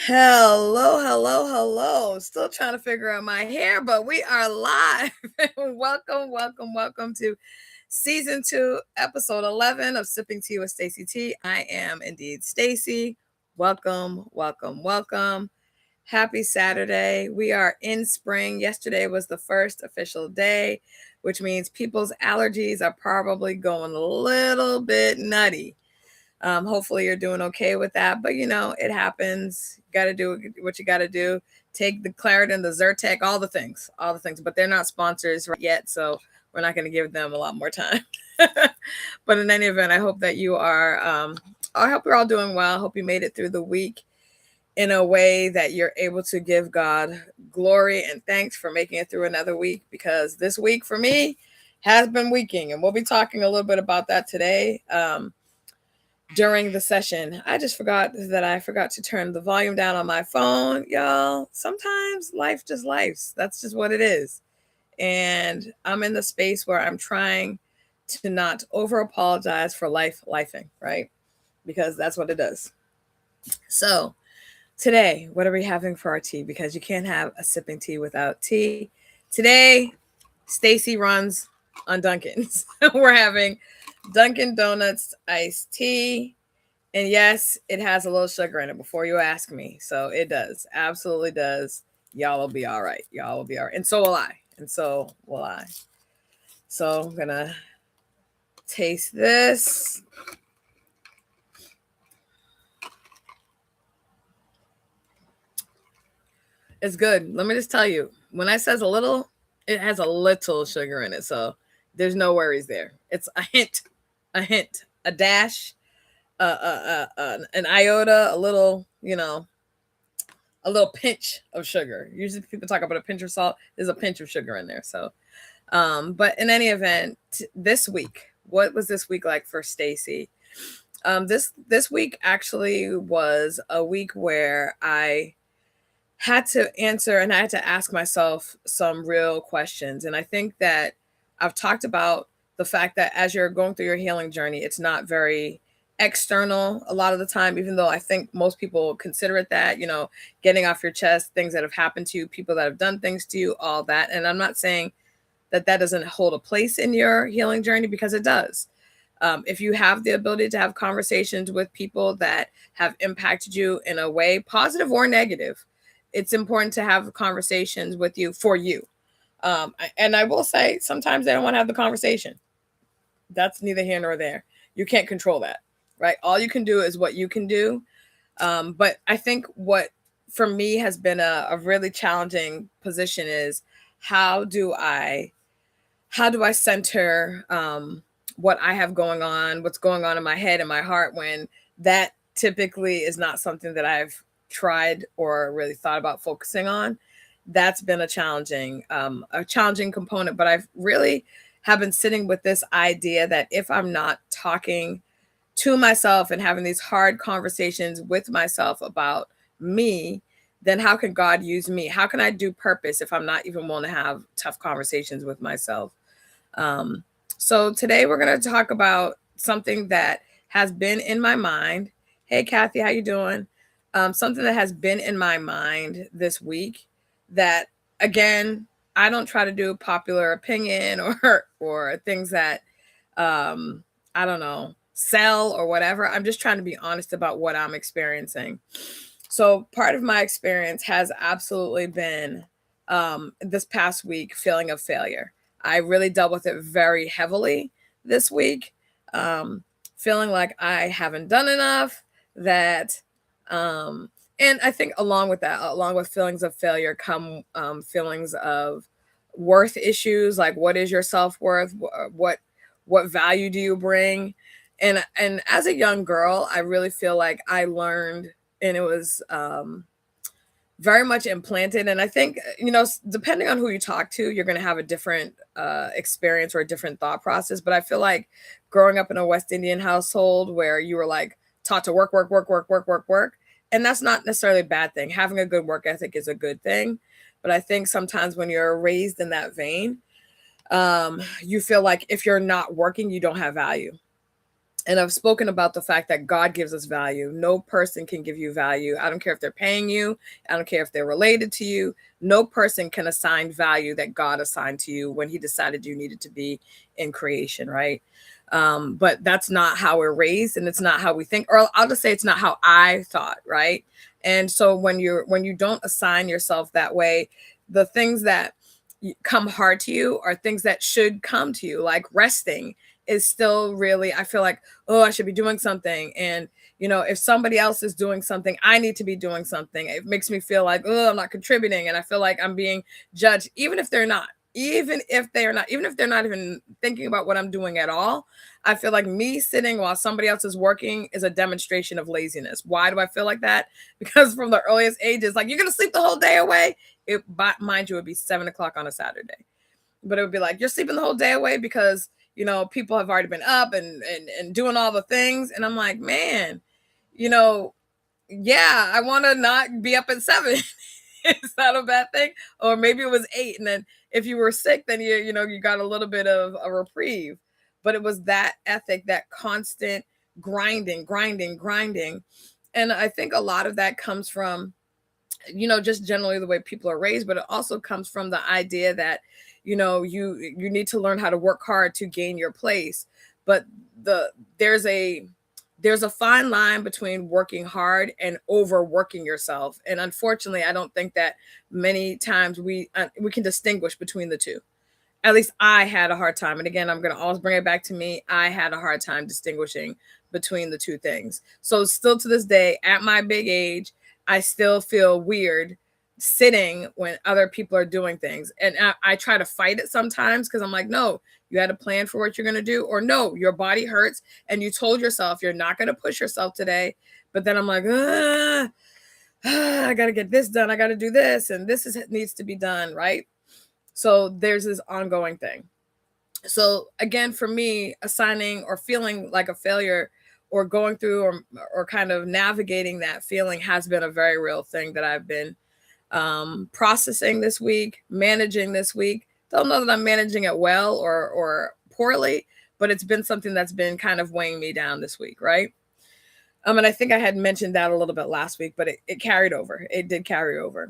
Hello, hello, hello. Still trying to figure out my hair, but we are live. welcome to season 2, episode 11 of Sipping Tea with Stacy T. I am indeed Stacy. Welcome. Happy Saturday. We are in spring. Yesterday was the first official day, which means people's allergies are probably going a little bit nutty. Hopefully you're doing okay with that, but it happens. You got to do what you got to do. Take the Claritin, the Zyrtec, all the things, but they're not sponsors right yet, so we're not going to give them a lot more time. But in any event, I hope that you are, I hope you're all doing well. I hope you made it through the week in a way that you're able to give God glory and thanks for making it through another week, because this week for me has been weeking, and we'll be talking a little bit about that today. During the session, I forgot to turn the volume down on my phone, y'all. Sometimes life just lives. That's just what it is. And I'm in the space where I'm trying to not over apologize for lifing, right? Because that's what it does. So today, what are we having for our tea? Because you can't have a sipping tea without tea. Today, Stacy runs on Dunkin's. We're having Dunkin' Donuts iced tea. And yes, it has a little sugar in it before you ask me. So it does. Absolutely does. Y'all will be all right. Y'all will be all right. And so will I. So I'm going to taste this. It's good. Let me just tell you, when I says a little, it has a little sugar in it. So there's no worries there. It's a hint, a dash, an iota, a little, a little pinch of sugar. Usually people talk about a pinch of salt. There's a pinch of sugar in there. So, but in any event, this week, what was this week like for Stacy? This week actually was a week where I had to answer and I had to ask myself some real questions. And I think that I've talked about the fact that as you're going through your healing journey, it's not very external a lot of the time, even though I think most people consider it that, getting off your chest, things that have happened to you, people that have done things to you, all that. And I'm not saying that doesn't hold a place in your healing journey, because it does. If you have the ability to have conversations with people that have impacted you in a way, positive or negative, it's important to have conversations with you for you. And I will say, sometimes they don't want to have the conversation. That's neither here nor there. You can't control that, right? All you can do is what you can do. But I think what for me has been a really challenging position is how do I center what I have going on, what's going on in my head and my heart, when that typically is not something that I've tried or really thought about focusing on. That's been a challenging component, but I've really have been sitting with this idea that if I'm not talking to myself and having these hard conversations with myself about me, then how can God use me? How can I do purpose if I'm not even willing to have tough conversations with myself? So today we're going to talk about something that has been in my mind. Hey, Kathy, how you doing? Something that has been in my mind this week that, again, I don't try to do popular opinion or things that, I don't know, sell or whatever. I'm just trying to be honest about what I'm experiencing. So part of my experience has absolutely been this past week, feeling of failure. I really dealt with it very heavily this week, feeling like I haven't done enough, that and I think along with feelings of failure come feelings of worth issues, like what is your self-worth, what value do you bring? And as a young girl, I really feel like I learned, and it was very much implanted. And I think, depending on who you talk to, you're going to have a different experience or a different thought process. But I feel like growing up in a West Indian household where you were like taught to work, and that's not necessarily a bad thing. Having a good work ethic is a good thing. But I think sometimes when you're raised in that vein, you feel like if you're not working, you don't have value. And I've spoken about the fact that God gives us value. No person can give you value. I don't care if they're paying you. I don't care if they're related to you. No person can assign value that God assigned to you when he decided you needed to be in creation, right? But that's not how we're raised, and it's not how we think. Or I'll just say it's not how I thought, right? And so when you don't assign yourself that way, the things that come hard to you are things that should come to you, like resting is still really, I feel like, oh, I should be doing something. And, if somebody else is doing something, I need to be doing something. It makes me feel like, oh, I'm not contributing. And I feel like I'm being judged, even if they're not. Even if they're not even thinking about what I'm doing at all. I feel like me sitting while somebody else is working is a demonstration of laziness. Why do I feel like that? Because from the earliest ages, like, you're going to sleep the whole day away. Mind you, it would be 7 o'clock on a Saturday. But it would be like, you're sleeping the whole day away because people have already been up and doing all the things. And I'm like, man, yeah, I want to not be up at 7. Is that a bad thing? Or maybe it was 8. And then if you were sick, then you got a little bit of a reprieve. But it was that ethic, that constant grinding. And I think a lot of that comes from, just generally the way people are raised, but it also comes from the idea that, you need to learn how to work hard to gain your place. But there's a fine line between working hard and overworking yourself. And unfortunately, I don't think that many times we can distinguish between the two. At least I had a hard time. And again, I'm going to always bring it back to me. I had a hard time distinguishing between the two things. So still to this day, at my big age, I still feel weird sitting when other people are doing things. And I try to fight it sometimes because I'm like, no, you had a plan for what you're going to do, or no, your body hurts and you told yourself you're not going to push yourself today. But then I'm like, I got to get this done. I got to do this. And needs to be done. Right. So there's this ongoing thing. So again, for me, assigning or feeling like a failure or going through or kind of navigating that feeling has been a very real thing that I've been processing this week, managing this week. Don't know that I'm managing it well or poorly, but it's been something that's been kind of weighing me down this week, right? And I think I had mentioned that a little bit last week, but it carried over. It did carry over.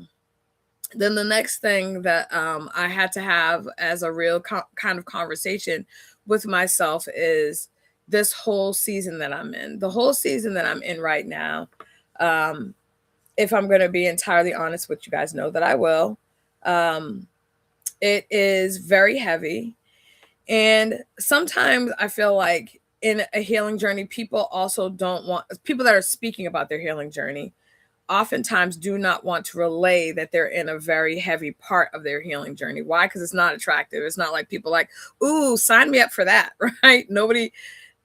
Then the next thing that I had to have as a real kind of conversation with myself is this whole season that I'm in. The whole season that I'm in right now, if I'm going to be entirely honest with you guys, know that I will. It is very heavy. And sometimes I feel like in a healing journey, people that are speaking about their healing journey oftentimes do not want to relay that they're in a very heavy part of their healing journey. Why? Because it's not attractive. It's not like people like, ooh, sign me up for that, right?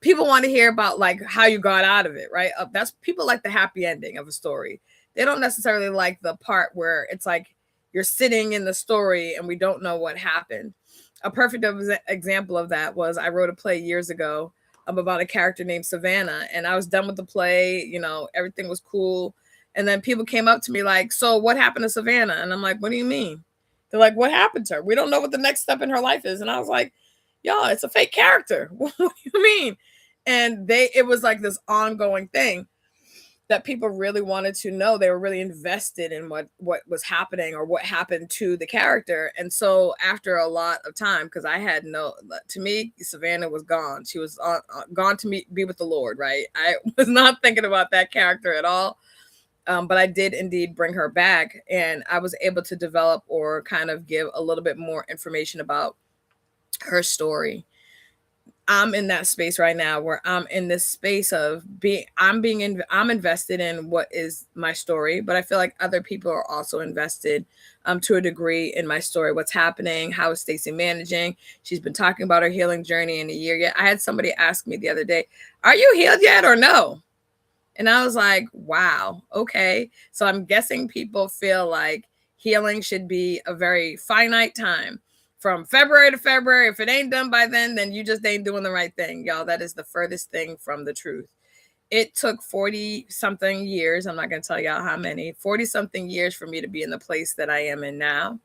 People want to hear about like how you got out of it, right? That's people like the happy ending of a story. They don't necessarily like the part where it's like you're sitting in the story and we don't know what happened. A perfect example of that was I wrote a play years ago about a character named Savannah, and I was done with the play. Everything was cool. And then people came up to me like, so what happened to Savannah? And I'm like, what do you mean? They're like, what happened to her? We don't know what the next step in her life is. And I was like, y'all, it's a fake character. What do you mean? And it was like this ongoing thing that people really wanted to know. They were really invested in what was happening or what happened to the character. And so after a lot of time, because to me, Savannah was gone. She was gone to be with the Lord, right? I was not thinking about that character at all. But I did indeed bring her back, and I was able to develop or kind of give a little bit more information about her story. I'm in that space right now where I'm in this space of I'm invested in what is my story, but I feel like other people are also invested to a degree in my story. What's happening? How is Stacey managing? She's been talking about her healing journey in a year yet. I had somebody ask me the other day, are you healed yet or no? And I was like, wow, okay. So I'm guessing people feel like healing should be a very finite time from February to February. If it ain't done by then you just ain't doing the right thing. Y'all, that is the furthest thing from the truth. It took 40 something years. I'm not going to tell y'all how many, 40 something years for me to be in the place that I am in now.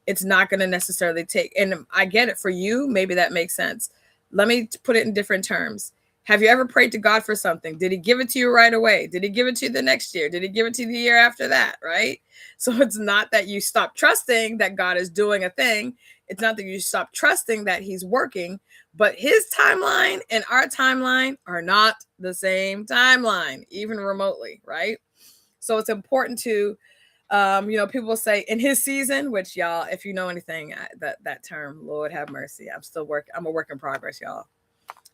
It's not going to necessarily take, and I get it for you. Maybe that makes sense. Let me put it in different terms. Have you ever prayed to God for something? Did he give it to you right away? Did he give it to you the next year? Did he give it to you the year after that? Right? So it's not that you stop trusting that God is doing a thing. It's not that you stop trusting that he's working, but his timeline and our timeline are not the same timeline, even remotely, right? So it's important to, people say in his season, which y'all, if you know anything, that term, Lord have mercy, I'm a work in progress, y'all.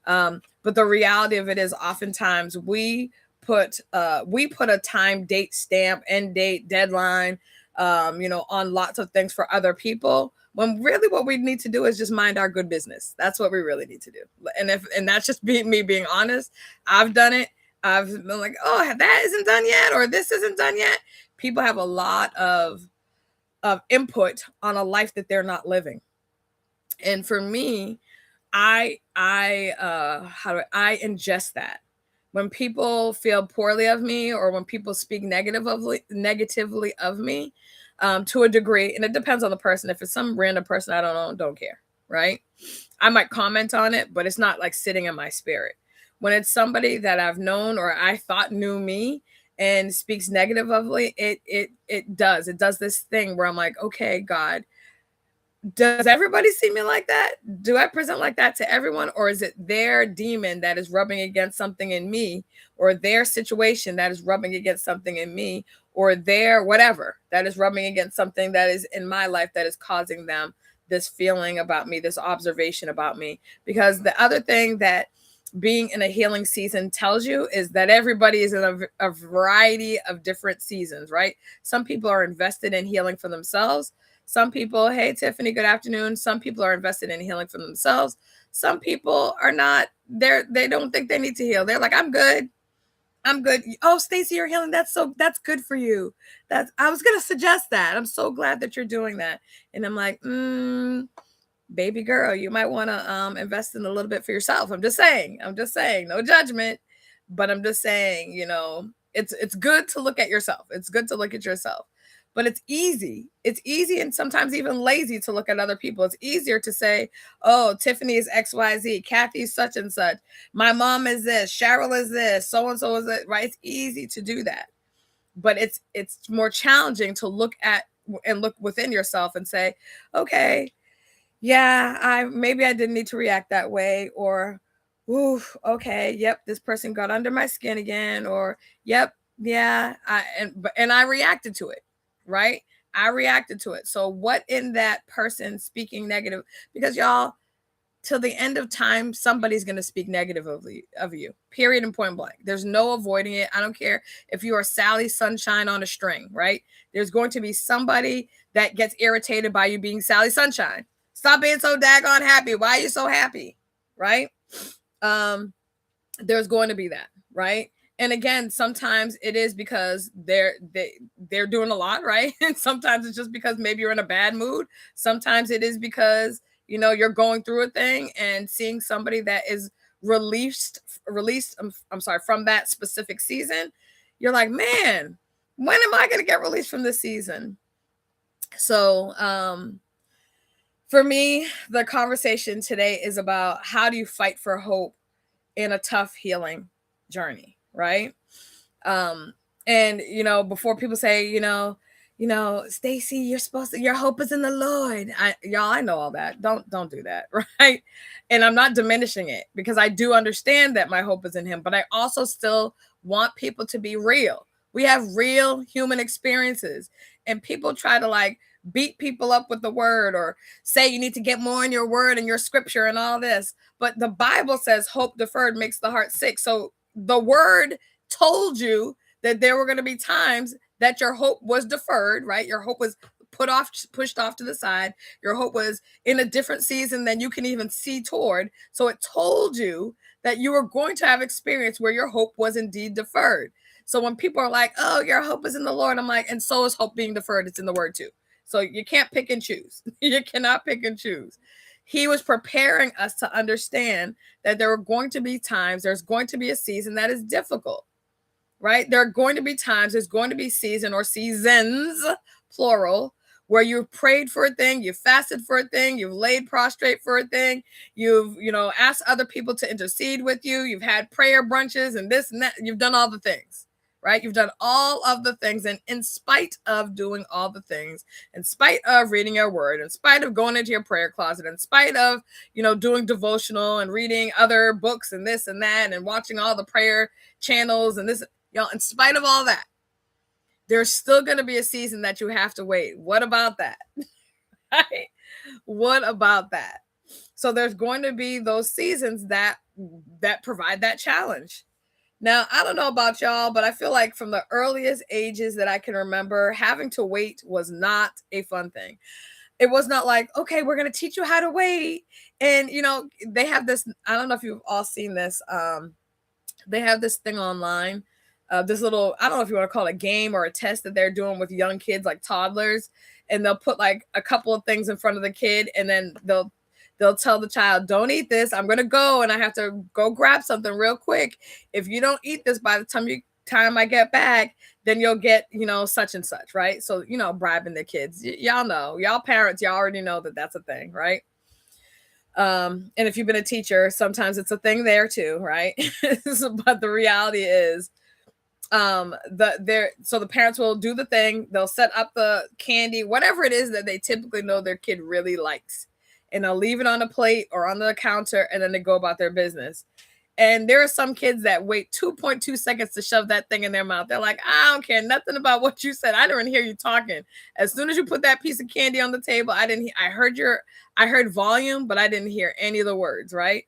But the reality of it is oftentimes we put a time, date, stamp, end date, deadline, on lots of things for other people, when really what we need to do is just mind our good business. That's what we really need to do. And that's just me being honest. I've done it. I've been like, oh, that isn't done yet, or this isn't done yet. People have a lot of input on a life that they're not living. And for me, I ingest that. When people feel poorly of me, or when people speak negatively of me, to a degree, and it depends on the person. If it's some random person I don't know, don't care, right? I might comment on it, but it's not like sitting in my spirit. When it's somebody that I've known or I thought knew me and speaks negatively, it does this thing where I'm like, okay, God, does everybody see me like that? Do I present like that to everyone? Or is it their demon that is rubbing against something in me, or their situation that is rubbing against something in me, or their whatever that is rubbing against something that is in my life that is causing them this feeling about me, this observation about me? Because the other thing that being in a healing season tells you is that everybody is in a variety of different seasons, right? Some people are invested in healing for themselves. Some people, hey, Tiffany, good afternoon. Some people are invested in healing for themselves. Some people are not. They don't think they need to heal. They're like, I'm good. I'm good. Oh, Stacey, you're healing. That's good for you. I was going to suggest that. I'm so glad that you're doing that. And I'm like, baby girl, you might want to invest in a little bit for yourself. I'm just saying, no judgment, but I'm just saying, it's good to look at yourself. It's good to look at yourself. But it's easy and sometimes even lazy to look at other people. It's easier to say, oh, Tiffany is XYZ, Kathy's such and such, my mom is this, Cheryl is this, so-and-so is it, right? It's easy to do that. But it's more challenging to look within yourself and say, okay, yeah, maybe I didn't need to react that way, or, ooh, okay, yep, this person got under my skin again, or, yep, yeah, and I reacted to it. Right? I reacted to it. So what in that person speaking negative, because y'all, till the end of time, somebody's going to speak negatively of you, period and point blank. There's no avoiding it. I don't care if you are Sally Sunshine on a string, right? There's going to be somebody that gets irritated by you being Sally Sunshine. Stop being so daggone happy. Why are you so happy? Right? There's going to be that, right? And again, sometimes it is because they're doing a lot, right? And sometimes it's just because maybe you're in a bad mood. Sometimes it is because, you're going through a thing and seeing somebody that is released, from that specific season. You're like, man, when am I going to get released from this season? So, for me, the conversation today is about how do you fight for hope in a tough healing journey. Right. And before people say, Stacey, your hope is in the Lord. I know all that. Don't do that. Right. And I'm not diminishing it, because I do understand that my hope is in him, but I also still want people to be real. We have real human experiences, and people try to beat people up with the word, or say you need to get more in your word and your scripture and all this. But the Bible says hope deferred makes the heart sick. So the word told you that there were going to be times that your hope was deferred, right? Your hope was pushed off to the side. Your hope was in a different season than you can even see toward. So it told you that you were going to have experience where your hope was indeed deferred. So when people are like, oh, your hope is in the Lord, I'm like, and so is hope being deferred. It's in the word too. So you can't pick and choose. You cannot pick and choose. He was preparing us to understand that there are going to be times, there's going to be a season that is difficult, right? There are going to be times, there's going to be season or seasons, plural, where you've prayed for a thing, you've fasted for a thing, you've laid prostrate for a thing, you've, asked other people to intercede with you, you've had prayer brunches and this and that, you've done all the things, right? You've done all of the things. And in spite of doing all the things, in spite of reading your word, in spite of going into your prayer closet, in spite of, doing devotional and reading other books and this and that and watching all the prayer channels and this, in spite of all that, there's still going to be a season that you have to wait. What about that? Right? What about that? So there's going to be those seasons that provide that challenge. Now, I don't know about y'all, but I feel like from the earliest ages that I can remember, having to wait was not a fun thing. It was not like, okay, we're going to teach you how to wait. And, they have this, I don't know if you've all seen this. They have this thing online, this little, I don't know if you want to call it a game or a test that they're doing with young kids, like toddlers. And they'll put like a couple of things in front of the kid, and then they'll tell the child, don't eat this. I'm going to go and I have to go grab something real quick. If you don't eat this by the time I get back, then you'll get, such and such, right? So, bribing the kids, y'all know, y'all parents, y'all already know that that's a thing, right? And if you've been a teacher, sometimes it's a thing there too, right? But the reality is, so the parents will do the thing. They'll set up the candy, whatever it is that they typically know their kid really likes, and they'll leave it on a plate or on the counter, and then they go about their business. And there are some kids that wait 2.2 seconds to shove that thing in their mouth. They're like, I don't care nothing about what you said. I didn't hear you talking. As soon as you put that piece of candy on the table, I heard volume, but I didn't hear any of the words, right?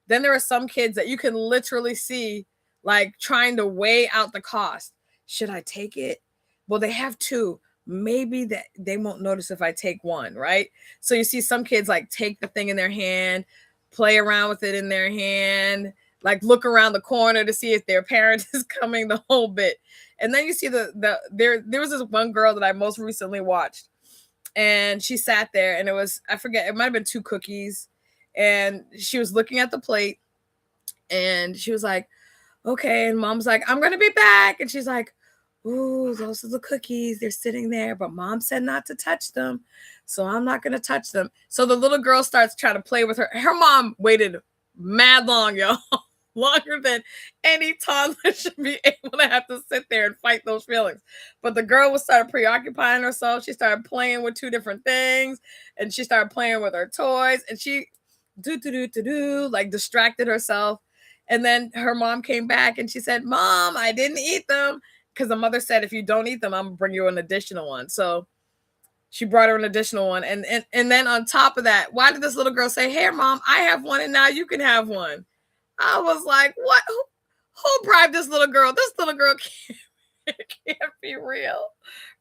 Then there are some kids that you can literally see like trying to weigh out the cost. Should I take it? Well, they have two. Maybe that they won't notice if I take one, right? So you see some kids like take the thing in their hand, play around with it in their hand, like look around the corner to see if their parent is coming, the whole bit. And then you see there was this one girl that I most recently watched, and she sat there, and it was, I forget, it might have been 2 cookies, and she was looking at the plate, and she was like, okay, and mom's like, I'm gonna be back, and she's like, ooh, those are the cookies, they're sitting there, but mom said not to touch them, so I'm not gonna touch them. So the little girl starts trying to play with her mom waited mad long, y'all. Longer than any toddler should be able to have to sit there and fight those feelings. But the girl was started preoccupying herself. She started playing with 2 different things, and she started playing with her toys, and she like distracted herself. And then her mom came back and she said, Mom, I didn't eat them. Because the mother said, if you don't eat them, I'm gonna bring you an additional one. So she brought her an additional one. And then on top of that, why did this little girl say, hey, Mom, I have one and now you can have one? I was like, what? Who bribed this little girl? This little girl can't be real,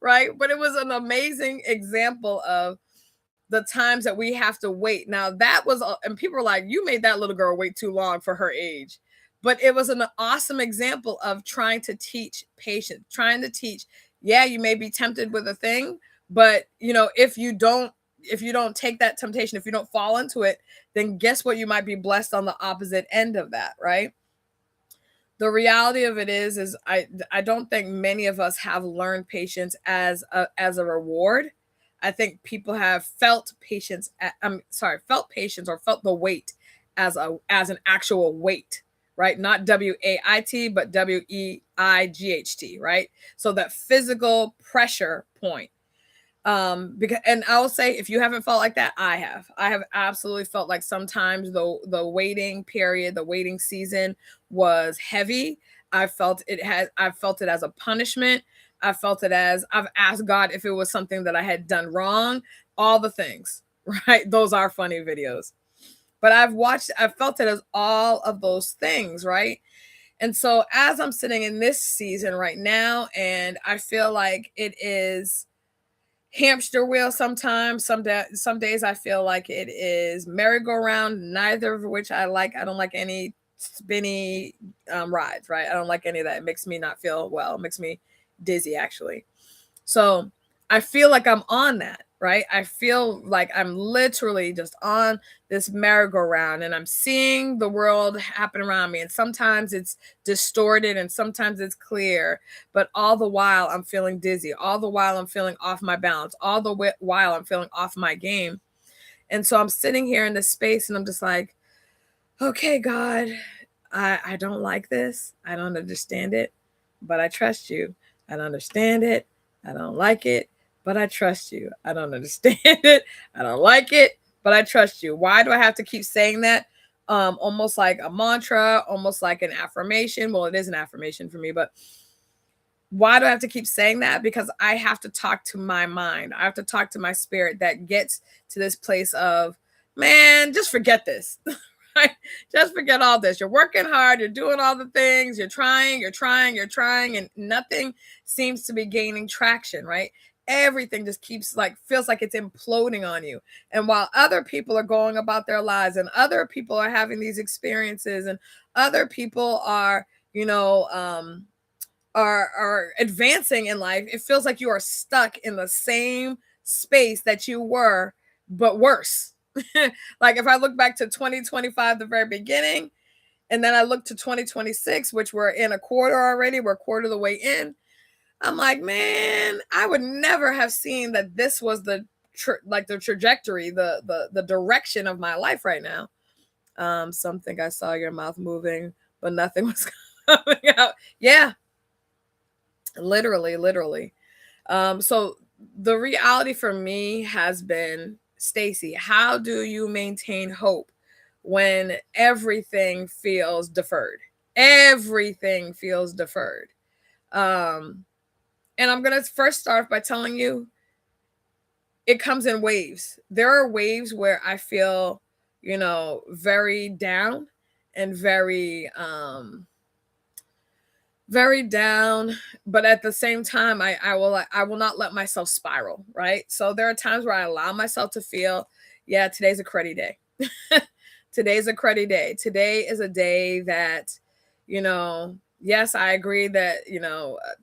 right? But it was an amazing example of the times that we have to wait. Now that was, and people were like, you made that little girl wait too long for her age. But it was an awesome example of trying to teach patience, trying to teach, yeah, you may be tempted with a thing, but if you don't take that temptation, if you don't fall into it, then guess what? You might be blessed on the opposite end of that, right? The reality of it is I don't think many of us have learned patience as a reward. I think people have felt patience. Felt patience or felt the weight as an actual weight, right? Not WAIT, but WEIGHT, right? So that physical pressure point. Because, and I will say, if you haven't felt like that, I have absolutely felt like sometimes the waiting period, the waiting season was heavy. I felt it as a punishment. I felt it as I've asked God if it was something that I had done wrong, all the things, right? Those are funny videos, but I've felt it as all of those things, right? And so as I'm sitting in this season right now, and I feel like it is hamster wheel sometimes. Some days I feel like it is merry-go-round, neither of which I like. I don't like any spinny rides, right? I don't like any of that. It makes me not feel well. It makes me dizzy, actually. So I feel like I'm on that. right? I feel like I'm literally just on this merry-go-round and I'm seeing the world happen around me. And sometimes it's distorted and sometimes it's clear, but all the while I'm feeling dizzy. All the while I'm feeling off my balance. All the while I'm feeling off my game. And so I'm sitting here in this space and I'm just like, okay, God, I don't like this. I don't understand it, but I trust you. I don't understand it. I don't like it, but I trust you. I don't understand it. I don't like it, but I trust you. Why do I have to keep saying that? Almost like a mantra, almost like an affirmation. Well, it is an affirmation for me, but why do I have to keep saying that? Because I have to talk to my mind. I have to talk to my spirit that gets to this place of, man, just forget this. Right? Just forget all this. You're working hard, you're doing all the things, you're trying, and nothing seems to be gaining traction, right? Everything just keeps like feels like it's imploding on you. And while other people are going about their lives and other people are having these experiences and other people are, are advancing in life, it feels like you are stuck in the same space that you were, but worse. Like if I look back to 2025, the very beginning, and then I look to 2026, which we're in a quarter already, we're a quarter of the way in. I'm like, man, I would never have seen that this was the the trajectory, the direction of my life right now. Something I saw your mouth moving, but nothing was coming out. Yeah, literally. So the reality for me has been, Stacy, how do you maintain hope when everything feels deferred? Everything feels deferred. Um, and I'm gonna first start by telling you it comes in waves. There are waves where I feel, very down and very down, but at the same time I will not let myself spiral, right? So there are times where I allow myself to feel, yeah, today's a cruddy day. Today's a cruddy day. Today is a day that, yes, I agree that,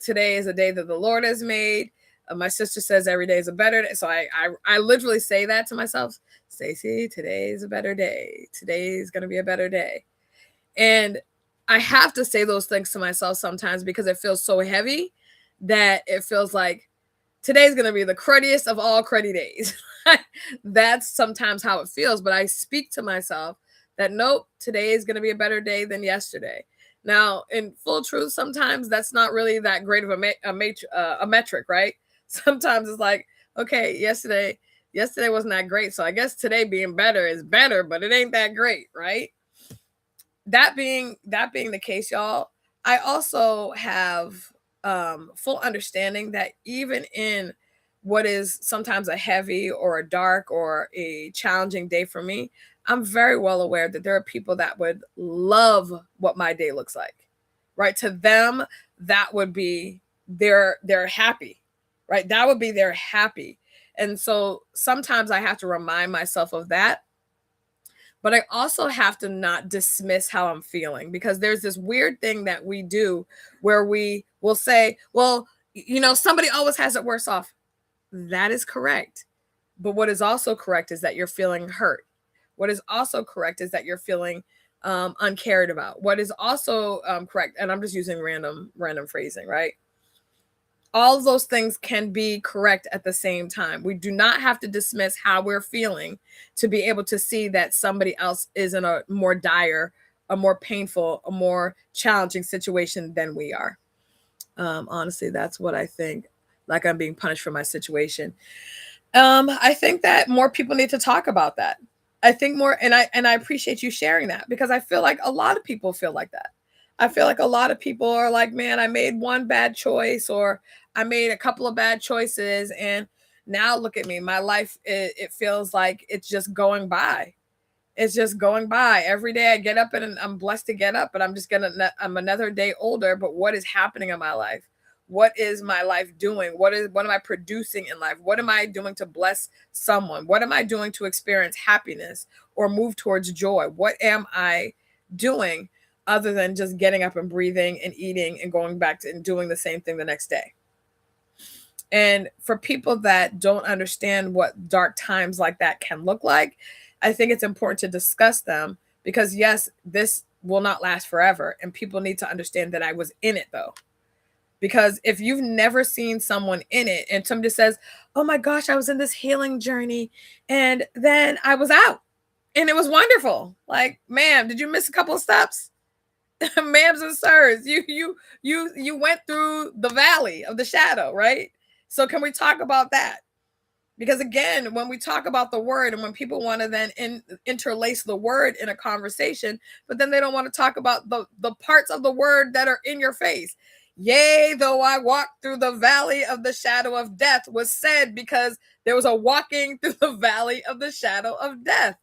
today is a day that the Lord has made. My sister says every day is a better day. So I literally say that to myself. Stacey, today is a better day. Today is going to be a better day. And I have to say those things to myself sometimes because it feels so heavy that it feels like today's going to be the cruddiest of all cruddy days. That's sometimes how it feels. But I speak to myself that, nope, today is going to be a better day than yesterday. Now, in full truth, sometimes that's not really that great of a metric, right? Sometimes it's like, okay, yesterday wasn't that great. So I guess today being better is better, but it ain't that great, right? That being the case, y'all, I also have full understanding that even in what is sometimes a heavy or a dark or a challenging day for me, I'm very well aware that there are people that would love what my day looks like. Right? To them, that would be they're happy. Right? That would be their happy. And so sometimes I have to remind myself of that, but I also have to not dismiss how I'm feeling, because there's this weird thing that we do where we will say, well, somebody always has it worse off. That is correct. But what is also correct is that you're feeling hurt. What is also correct is that you're feeling uncared about. What is also correct, and I'm just using random phrasing, right? All of those things can be correct at the same time. We do not have to dismiss how we're feeling to be able to see that somebody else is in a more dire, a more painful, a more challenging situation than we are. Honestly, that's what I think. Like I'm being punished for my situation. I think that more people need to talk about that. I think more, and I appreciate you sharing that, because I feel like a lot of people feel like that. I feel like a lot of people are like, man, I made one bad choice, or I made a couple of bad choices, and now look at me. My life, it feels like it's just going by. It's just going by. Every day I get up, and I'm blessed to get up, but I'm another day older. But what is happening in my life? What is my life doing? What am I producing in life? What am I doing to bless someone? What am I doing to experience happiness or move towards joy? What am I doing other than just getting up and breathing and eating and going back to and doing the same thing the next day? And for people that don't understand what dark times like that can look like, I think it's important to discuss them, because yes, this will not last forever. And people need to understand that I was in it though. Because if you've never seen someone in it and somebody says, oh my gosh, I was in this healing journey and then I was out and it was wonderful. Like, ma'am, did you miss a couple of steps? Ma'ams and sirs, you went through the valley of the shadow, right? So can we talk about that? Because again, when we talk about the word and when people want to then interlace the word in a conversation, but then they don't want to talk about the parts of the word that are in your face. Yea, though I walk through the valley of the shadow of death was said because there was a walking through the valley of the shadow of death,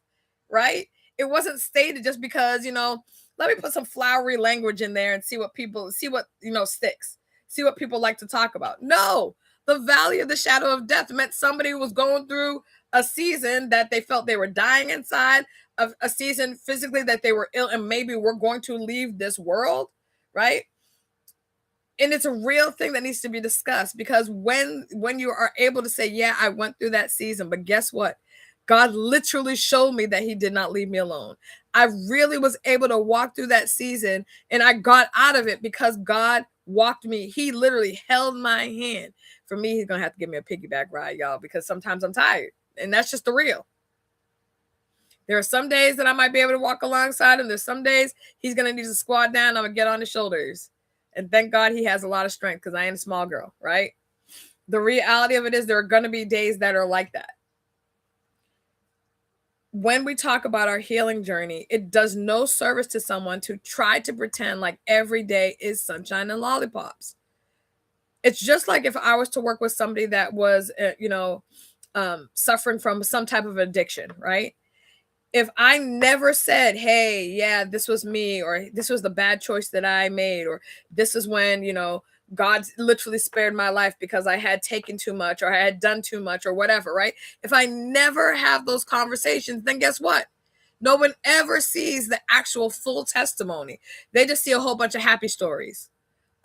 right? It wasn't stated just because, let me put some flowery language in there and see what sticks, see what people like to talk about. No, the valley of the shadow of death meant somebody who was going through a season that they felt they were dying inside, of a season physically that they were ill and maybe we're going to leave this world, right? And it's a real thing that needs to be discussed, because when you are able to say, yeah, I went through that season, but guess what? God literally showed me that he did not leave me alone. I really was able to walk through that season and I got out of it because God walked me. He literally held my hand. For me, he's going to have to give me a piggyback ride, y'all, because sometimes I'm tired. And that's just the real. There are some days that I might be able to walk alongside him. There's some days he's going to need to squat down. I'm going to get on his shoulders. And thank God he has a lot of strength, because I ain't a small girl, right? The reality of it is there are going to be days that are like that. When we talk about our healing journey, it does no service to someone to try to pretend like every day is sunshine and lollipops. It's just like if I was to work with somebody that was, suffering from some type of addiction, right? If I never said, hey, yeah, this was me, or this was the bad choice that I made, or this is when, God literally spared my life because I had taken too much or I had done too much or whatever, right? If I never have those conversations, then guess what? No one ever sees the actual full testimony. They just see a whole bunch of happy stories.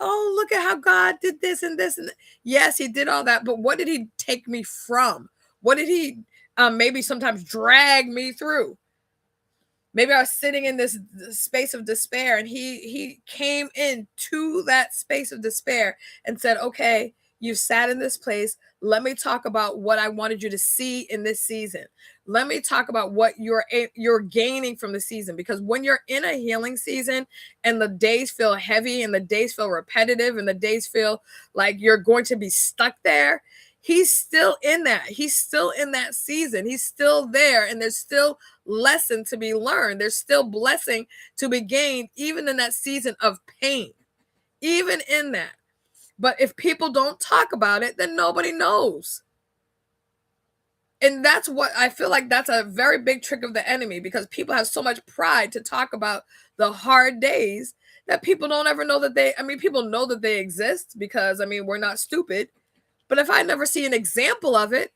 Oh, look at how God did this and this and that. Yes, he did all that, but what did he take me from? What did he maybe sometimes drag me through? Maybe I was sitting in this space of despair, and he came into that space of despair and said, okay, you've sat in this place. Let me talk about what I wanted you to see in this season. Let me talk about what you're gaining from the season. Because when you're in a healing season and the days feel heavy and the days feel repetitive and the days feel like you're going to be stuck there, he's still in that. He's still in that season. He's still there, and there's still lesson to be learned. There's still blessing to be gained, even in that season of pain, even in that. But if people don't talk about it, then nobody knows. And that's what I feel like, that's a very big trick of the enemy, because people have so much pride to talk about the hard days that people don't ever know that people know that they exist, because we're not stupid. But if I never see an example of it,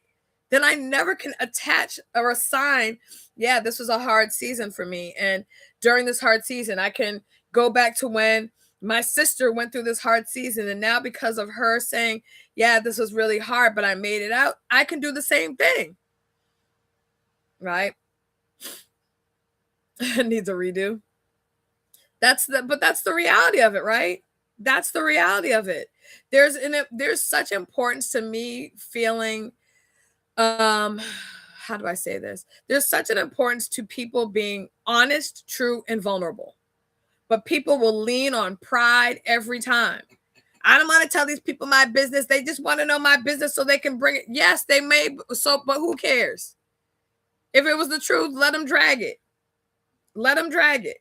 then I never can attach or assign, yeah, this was a hard season for me. And during this hard season, I can go back to when my sister went through this hard season. And now, because of her saying, yeah, this was really hard, but I made it out, I can do the same thing. Right? It needs a redo. But that's the reality of it, right? That's the reality of it. There's such importance to me feeling, how do I say this? There's such an importance to people being honest, true, and vulnerable. But people will lean on pride every time. I don't want to tell these people my business. They just want to know my business so they can bring it. Yes, they may. But who cares? If it was the truth, let them drag it. Let them drag it.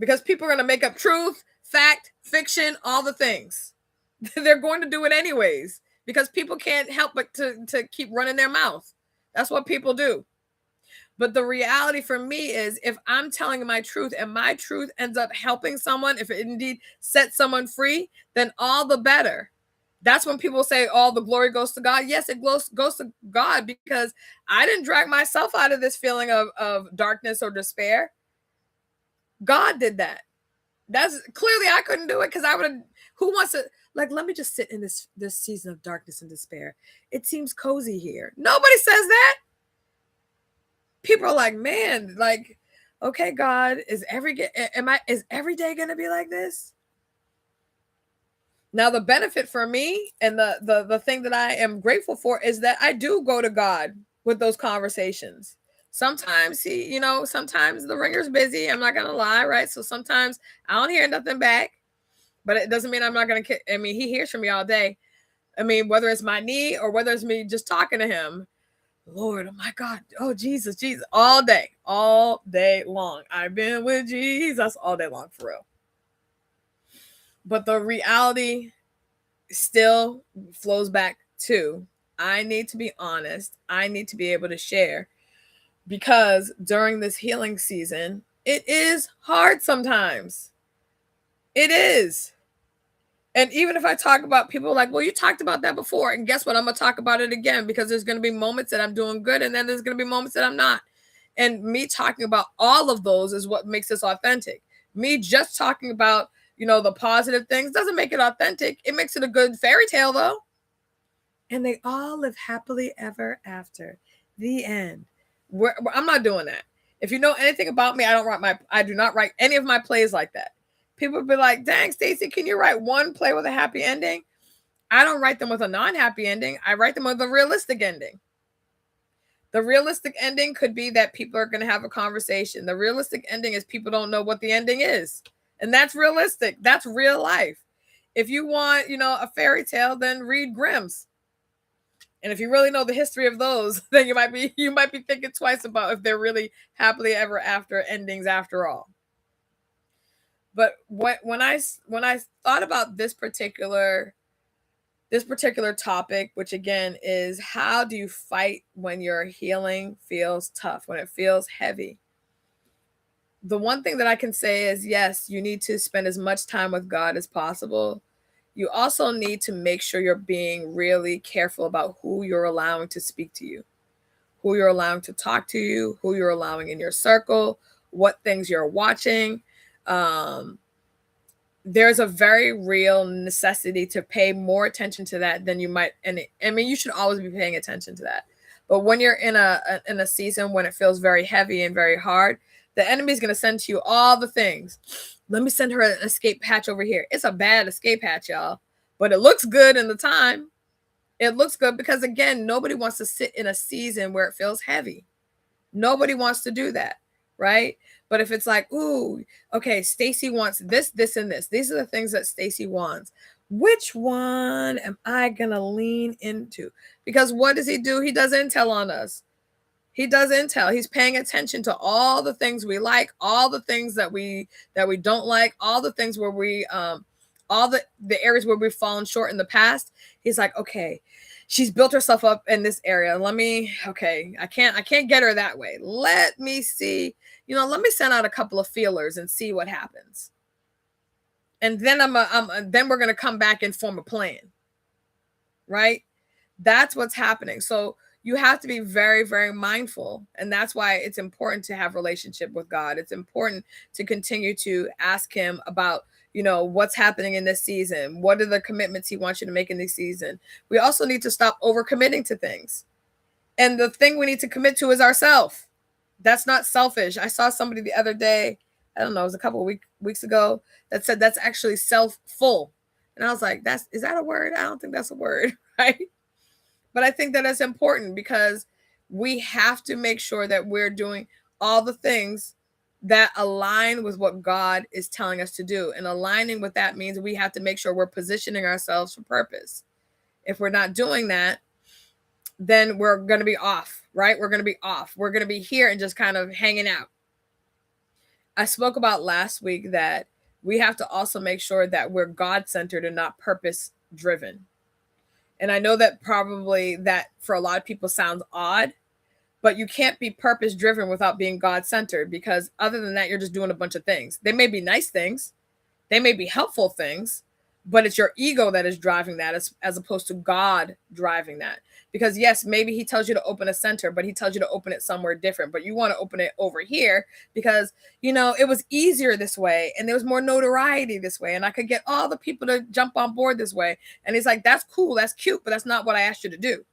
Because people are going to make up truth, fact, fiction, all the things. They're going to do it anyways, because people can't help but to keep running their mouth. That's what people do. But the reality for me is, if I'm telling my truth and my truth ends up helping someone, if it indeed sets someone free, then all the better. That's when people say all the glory goes to God. Yes, it goes to God, because I didn't drag myself out of this feeling of darkness or despair. God did that. That's clearly, I couldn't do it, because I would have, Like, let me just sit in this season of darkness and despair. It seems cozy here. Nobody says that. People are like, man, like, okay, God, is every day gonna be like this? Now, the benefit for me and the thing that I am grateful for is that I do go to God with those conversations. Sometimes sometimes the ringer's busy. I'm not gonna lie, right? So sometimes I don't hear nothing back, but it doesn't mean I'm not gonna. I mean, he hears from me all day. I mean, whether it's my knee or whether it's me just talking to him. Lord, oh my God, oh Jesus, all day long. I've been with Jesus all day long, for real. But the reality still flows back to, I need to be honest. I need to be able to share, because during this healing season, it is hard sometimes. It is. And even if I talk about, people like, well, you talked about that before. And guess what? I'm going to talk about it again, because there's going to be moments that I'm doing good, and then there's going to be moments that I'm not. And me talking about all of those is what makes this authentic. Me just talking about, the positive things doesn't make it authentic. It makes it a good fairy tale, though. And they all live happily ever after. The end. I'm not doing that. If you know anything about me, I do not write any of my plays like that. People be like, dang, Stacey, can you write one play with a happy ending? I don't write them with a non-happy ending. I write them with a realistic ending. The realistic ending could be that people are going to have a conversation. The realistic ending is people don't know what the ending is. And that's realistic. That's real life. If you want, a fairy tale, then read Grimm's. And if you really know the history of those, then you might be thinking twice about if they're really happily ever after endings after all. But when I thought about this particular topic, which again is, how do you fight when your healing feels tough, when it feels heavy? The one thing that I can say is, yes, you need to spend as much time with God as possible. You also need to make sure you're being really careful about who you're allowing to speak to you, who you're allowing to talk to you, who you're allowing in your circle, what things you're watching. There's a very real necessity to pay more attention to that than you might. And you should always be paying attention to that. But when you're in a season when it feels very heavy and very hard, the enemy's going to send to you all the things. Let me send her an escape hatch over here. It's a bad escape hatch, y'all. But it looks good in the time. It looks good because, again, nobody wants to sit in a season where it feels heavy. Nobody wants to do that, right? But if it's like, ooh, okay, Stacey wants this, this, and this. These are the things that Stacey wants. Which one am I going to lean into? Because what does he do? He does intel on us. He does intel. He's paying attention to all the things we like, all the things that we don't like, all the things where we, all the areas where we've fallen short in the past. He's like, okay, she's built herself up in this area. I can't get her that way. Let me see, let me send out a couple of feelers and see what happens. And then then we're going to come back and form a plan. Right? That's what's happening. So you have to be very, very mindful. And that's why it's important to have relationship with God. It's important to continue to ask him about, what's happening in this season. What are the commitments he wants you to make in this season? We also need to stop overcommitting to things. And the thing we need to commit to is ourselves. That's not selfish. I saw somebody the other day, I don't know, it was a couple of weeks ago, that said that's actually self-full. And I was like, is that a word? I don't think that's a word, right? But I think that it's important because we have to make sure that we're doing all the things that align with what God is telling us to do. And aligning with that means we have to make sure we're positioning ourselves for purpose. If we're not doing that, then we're going to be off, right? We're going to be off. We're going to be here and just kind of hanging out. I spoke about last week that we have to also make sure that we're God-centered and not purpose-driven. And I know that probably that for a lot of people sounds odd, but you can't be purpose-driven without being God-centered, because other than that, you're just doing a bunch of things. They may be nice things. They may be helpful things, but it's your ego that is driving that, as opposed to God driving that. Because yes, maybe he tells you to open a center, but he tells you to open it somewhere different, but you want to open it over here because, it was easier this way, and there was more notoriety this way, and I could get all the people to jump on board this way. And he's like, that's cool, that's cute, but that's not what I asked you to do.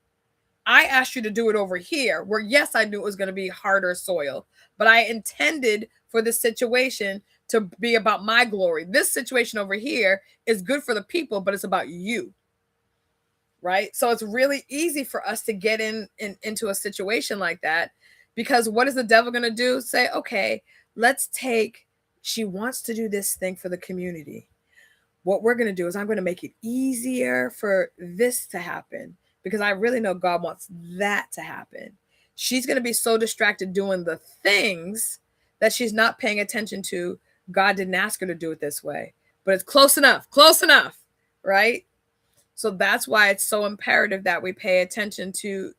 I asked you to do it over here, where yes, I knew it was going to be harder soil, but I intended for this situation to be about my glory. This situation over here is good for the people, but it's about you. Right? So it's really easy for us to get into a situation like that, because what is the devil going to do? Say, okay, she wants to do this thing for the community. What we're going to do is I'm going to make it easier for this to happen, because I really know God wants that to happen. She's going to be so distracted doing the things that she's not paying attention to. God didn't ask her to do it this way, but it's close enough, right? So that's why it's so imperative that we pay attention to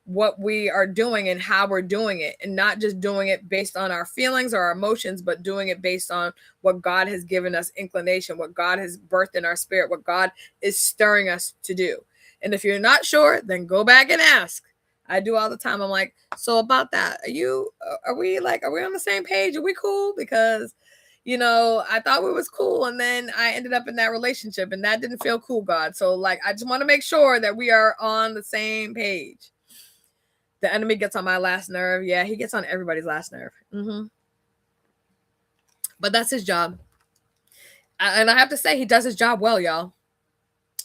what we are doing and how we're doing it, and not just doing it based on our feelings or our emotions, but doing it based on what God has given us inclination, what God has birthed in our spirit, what God is stirring us to do. And if you're not sure, then go back and ask. I do all the time. I'm like, so about that, are we on the same page? Are we cool? Because I thought we was cool, and then I ended up in that relationship, and that didn't feel cool, God. So I just want to make sure that we are on the same page. The enemy gets on my last nerve. Yeah, he gets on everybody's last nerve. But that's his job. And I have to say, he does his job well, y'all.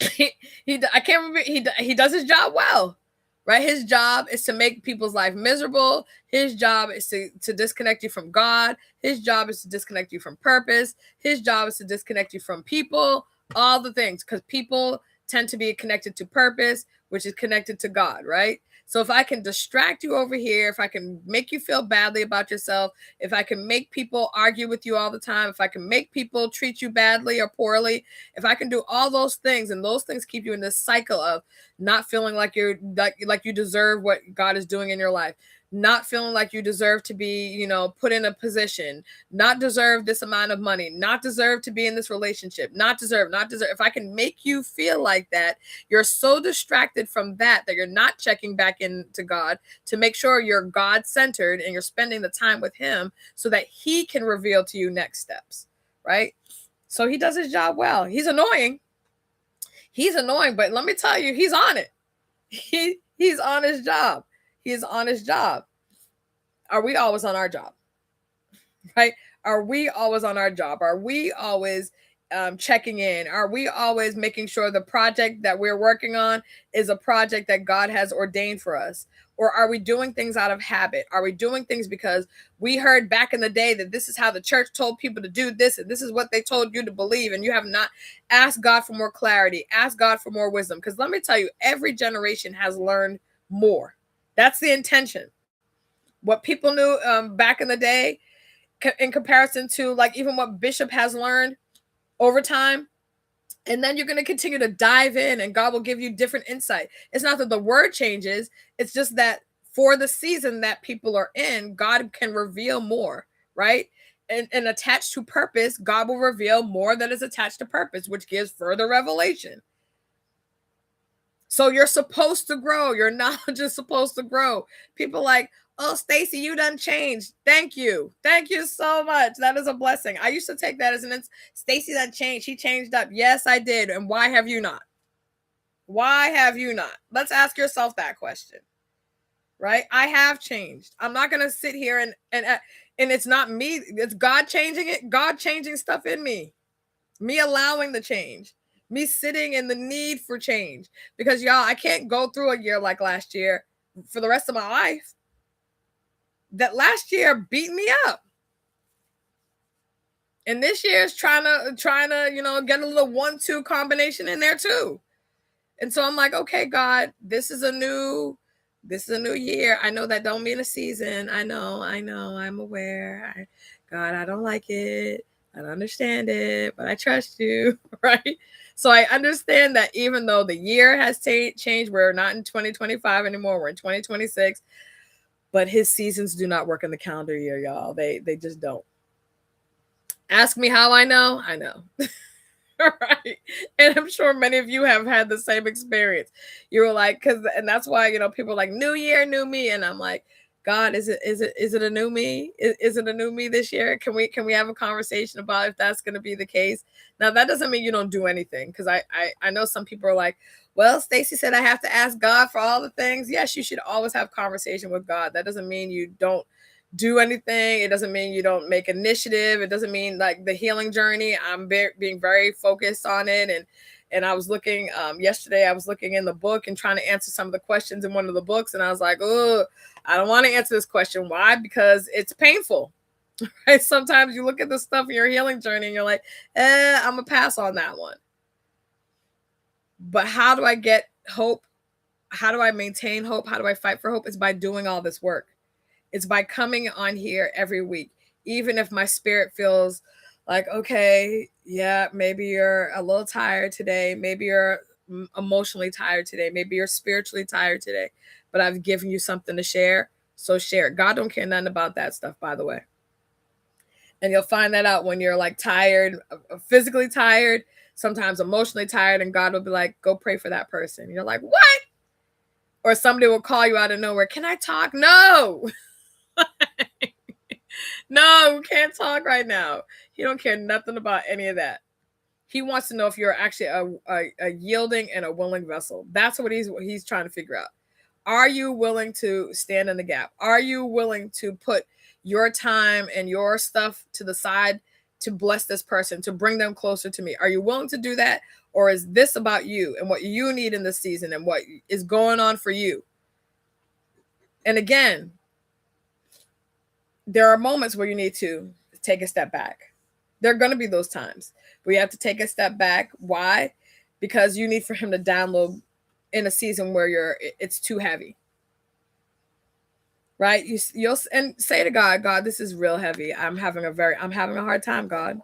I can't remember. He does his job well, right? His job is to make people's life miserable. His job is to disconnect you from God. His job is to disconnect you from purpose. His job is to disconnect you from people, all the things, because people tend to be connected to purpose, which is connected to God, right? So if I can distract you over here, if I can make you feel badly about yourself, if I can make people argue with you all the time, if I can make people treat you badly or poorly, if I can do all those things, and those things keep you in this cycle of not feeling like you deserve what God is doing in your life, not feeling like you deserve to be, put in a position, not deserve this amount of money, not deserve to be in this relationship, not deserve. If I can make you feel like that, you're so distracted from that you're not checking back into God to make sure you're God-centered and you're spending the time with him so that he can reveal to you next steps, right? So he does his job well. He's annoying, but let me tell you, he's on it. He's on his job. He is on his job. Are we always on our job? Right? Are we always on our job? Are we always checking in? Are we always making sure the project that we're working on is a project that God has ordained for us? Or are we doing things out of habit? Are we doing things because we heard back in the day that this is how the church told people to do this, and this is what they told you to believe, and you have not asked God for more clarity, ask God for more wisdom? Because let me tell you, every generation has learned more. That's the intention. What people knew back in the day, in comparison to even what Bishop has learned over time. And then you're going to continue to dive in, and God will give you different insight. It's not that the word changes. It's just that for the season that people are in, God can reveal more, right? And attached to purpose, God will reveal more that is attached to purpose, which gives further revelation. So you're supposed to grow. Your knowledge is supposed to grow. People like, oh, Stacy, you done changed. Thank you. Thank you so much. That is a blessing. I used to take that as Stacy done changed. She changed up. Yes, I did. And why have you not? Why have you not? Let's ask yourself that question. Right? I have changed. I'm not going to sit here and it's not me. It's God changing it. God changing stuff in me. Me allowing the change. Me sitting in the need for change. Because y'all, I can't go through a year like last year for the rest of my life. That last year beat me up. And this year is trying to, get a little 1-2 combination in there too. And so I'm like, okay, God, this is a new year. I know that don't mean a season. I know, I'm aware. God, I don't like it. I don't understand it, but I trust you, right? So I understand that even though the year has changed, we're not in 2025 anymore, we're in 2026, but his seasons do not work in the calendar year, y'all. They just don't. Ask me how I know. I know. Right. And I'm sure many of you have had the same experience. You were like, and that's why, people are like, new year, new me. And I'm like, God, is it a new me? Is it a new me this year? Can we have a conversation about if that's going to be the case? Now, that doesn't mean you don't do anything. Cause I know some people are like, well, Stacy said I have to ask God for all the things. Yes, you should always have conversation with God. That doesn't mean you don't do anything. It doesn't mean you don't make initiative. It doesn't mean like the healing journey. I'm being very focused on it. And I was looking yesterday, I was looking in the book and trying to answer some of the questions in one of the books. And I was like, oh, I don't want to answer this question. Why? Because it's painful. Right? Sometimes you look at the stuff in your healing journey and you're like, I'm going to pass on that one. But how do I get hope? How do I maintain hope? How do I fight for hope? It's by doing all this work. It's by coming on here every week, even if my spirit feels like, okay, yeah, maybe you're a little tired today. Maybe you're emotionally tired today. Maybe you're spiritually tired today, but I've given you something to share. So share it. God don't care nothing about that stuff, by the way. And you'll find that out when you're like tired, physically tired, sometimes emotionally tired. And God will be like, go pray for that person. You're like, what? Or somebody will call you out of nowhere. Can I talk? No. No, we can't talk right now. He don't care nothing about any of that. He wants to know if you're actually a yielding and a willing vessel. That's what he's trying to figure out. Are you willing to stand in the gap? Are you willing to put your time and your stuff to the side to bless this person, to bring them closer to me? Are you willing to do that? Or is this about you and what you need in this season and what is going on for you? And again, there are moments where you need to take a step back. There are going to be those times where you have to take a step back. Why? Because you need for him to download in a season where it's too heavy. Right? You'll and say to God, God, this is real heavy. I'm having a hard time, God.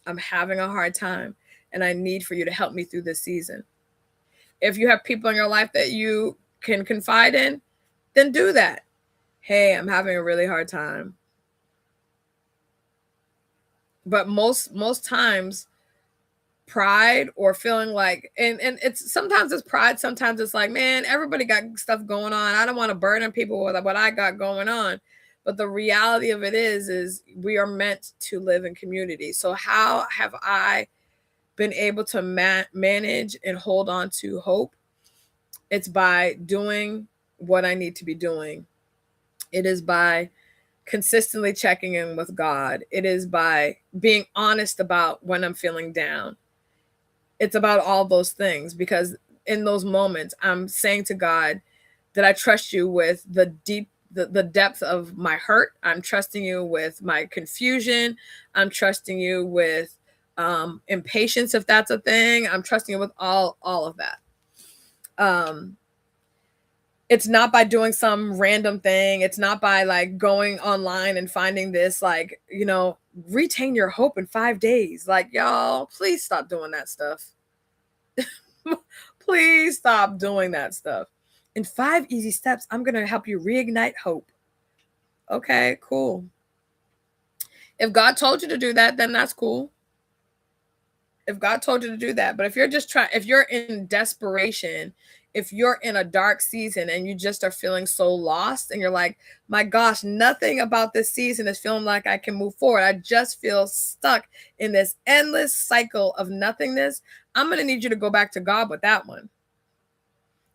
I'm having a hard time. And I need for you to help me through this season. If you have people in your life that you can confide in, then do that. Hey, I'm having a really hard time. But most times, pride or feeling like, and it's sometimes it's pride, sometimes it's like, man, everybody got stuff going on. I don't want to burden people with what I got going on. But the reality of it is we are meant to live in community. So how have I been able to manage and hold on to hope? It's by doing what I need to be doing. It is by consistently checking in with God. It is by being honest about when I'm feeling down. It's about all those things, because in those moments, I'm saying to God that I trust you with the depth of my hurt. I'm trusting you with my confusion. I'm trusting you with impatience, if that's a thing. I'm trusting you with all of that. It's not by doing some random thing. It's not by like going online and finding this, like, retain your hope in 5 days. Like, y'all, please stop doing that stuff. Please stop doing that stuff. In 5 easy steps, I'm going to help you reignite hope. Okay, cool. If God told you to do that, then that's cool. If God told you to do that. But if you're in desperation, if you're in a dark season and you just are feeling so lost and you're like, my gosh, nothing about this season is feeling like I can move forward. I just feel stuck in this endless cycle of nothingness. I'm going to need you to go back to God with that one.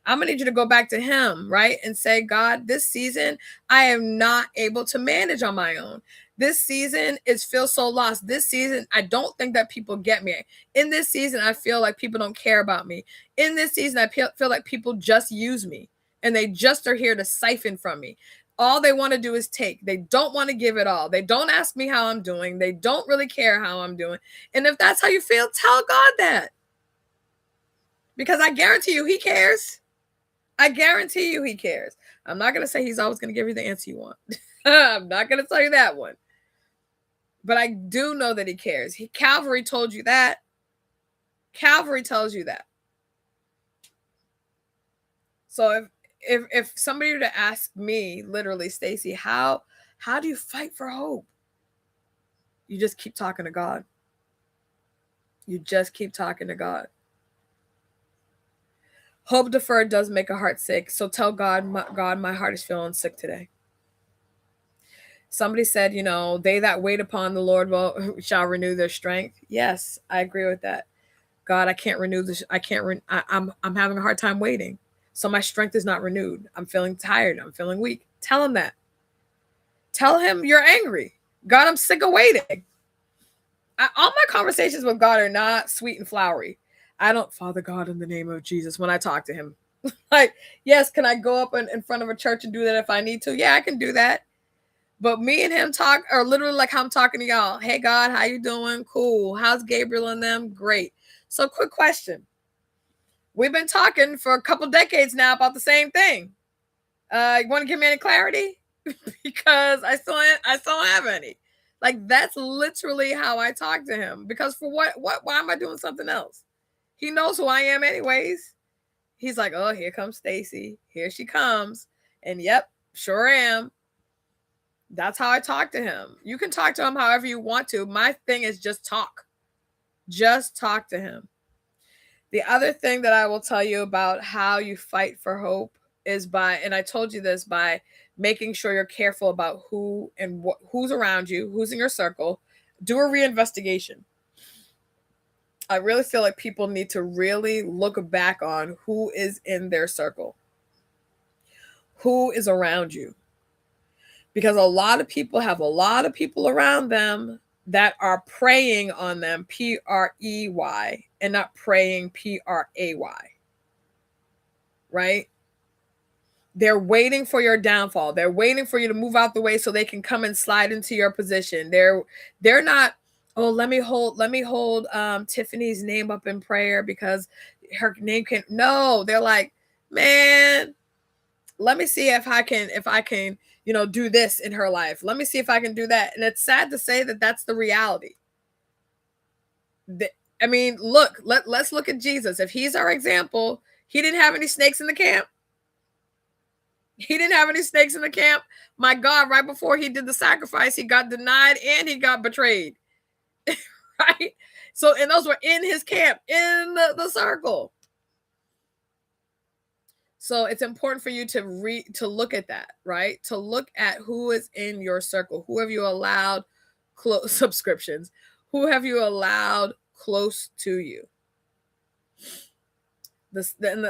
I'm going to need you to go back to him, right? And say, God, this season, I am not able to manage on my own. This season feels so lost. This season, I don't think that people get me. In this season, I feel like people don't care about me. In this season, I feel like people just use me and they just are here to siphon from me. All they want to do is take. They don't want to give it all. They don't ask me how I'm doing. They don't really care how I'm doing. And if that's how you feel, tell God that. Because I guarantee you, he cares. I guarantee you he cares. I'm not going to say he's always going to give you the answer you want. I'm not going to tell you that one. But I do know that he cares. Calvary told you that. Calvary tells you that. So if somebody were to ask me, literally, Stacy, how do you fight for hope? You just keep talking to God. You just keep talking to God. Hope deferred does make a heart sick. So tell God, God, my heart is feeling sick today. Somebody said, they that wait upon the Lord shall renew their strength. Yes, I agree with that. God, I can't renew this. I'm having a hard time waiting. So my strength is not renewed. I'm feeling tired. I'm feeling weak. Tell him that. Tell him you're angry. God, I'm sick of waiting. All my conversations with God are not sweet and flowery. I don't, Father God, in the name of Jesus, when I talk to him. Like, yes, can I go up in front of a church and do that if I need to? Yeah, I can do that. But me and him talk, or literally like how I'm talking to y'all. Hey, God, how you doing? Cool. How's Gabriel and them? Great. So quick question. We've been talking for a couple decades now about the same thing. You want to give me any clarity? Because I still don't have any. Like, that's literally how I talk to him. Because for what? Why am I doing something else? He knows who I am anyways. He's like, oh, here comes Stacy. Here she comes. And yep, sure am. That's how I talk to him. You can talk to him however you want to. My thing is just talk. Just talk to him. The other thing that I will tell you about how you fight for hope is by, and I told you this, by making sure you're careful about who and who's around you, who's in your circle. Do a reinvestigation. I really feel like people need to really look back on who is in their circle, who is around you. Because a lot of people have a lot of people around them that are preying on them, P-R-E-Y, and not praying, P-R-A-Y. Right? They're waiting for your downfall. They're waiting for you to move out the way so they can come and slide into your position. They're not, oh, let me hold Tiffany's name up in prayer because her name can. No, they're like, man, let me see if I can do this in her life. Let me see if I can do that. And it's sad to say that that's the reality. I mean, look, let's look at Jesus. If he's our example, he didn't have any snakes in the camp. He didn't have any snakes in the camp. My God, right before he did the sacrifice, he got denied and he got betrayed. Right? So, and those were in his camp, in the circle. So it's important for you to look at that, right? To look at who is in your circle. Who have you allowed close subscriptions? Who have you allowed close to you?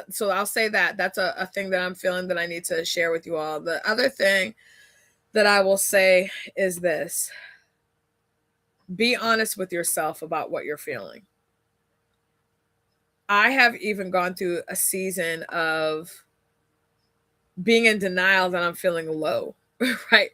So I'll say that's a thing that I'm feeling that I need to share with you all. The other thing that I will say is this. Be honest with yourself about what you're feeling. I have even gone through a season of being in denial that I'm feeling low, right?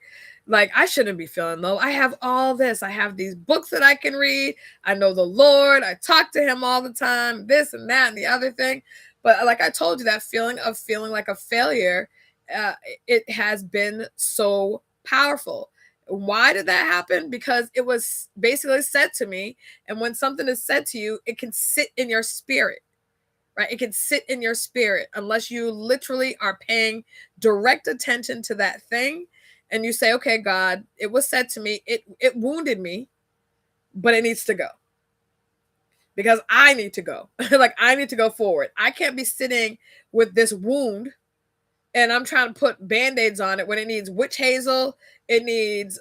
Like, I shouldn't be feeling low. I have all this. I have these books that I can read. I know the Lord. I talk to him all the time, this and that and the other thing. But like I told you, that feeling of feeling like a failure, it has been so powerful. Why did that happen? Because it was basically said to me. And when something is said to you, it can sit in your spirit. Right? It can sit in your spirit unless you literally are paying direct attention to that thing and you say, okay, God, it was said to me, it wounded me, but it needs to go. Because I need to go. Like, I need to go forward. I can't be sitting with this wound and I'm trying to put Band-Aids on it when it needs witch hazel, it needs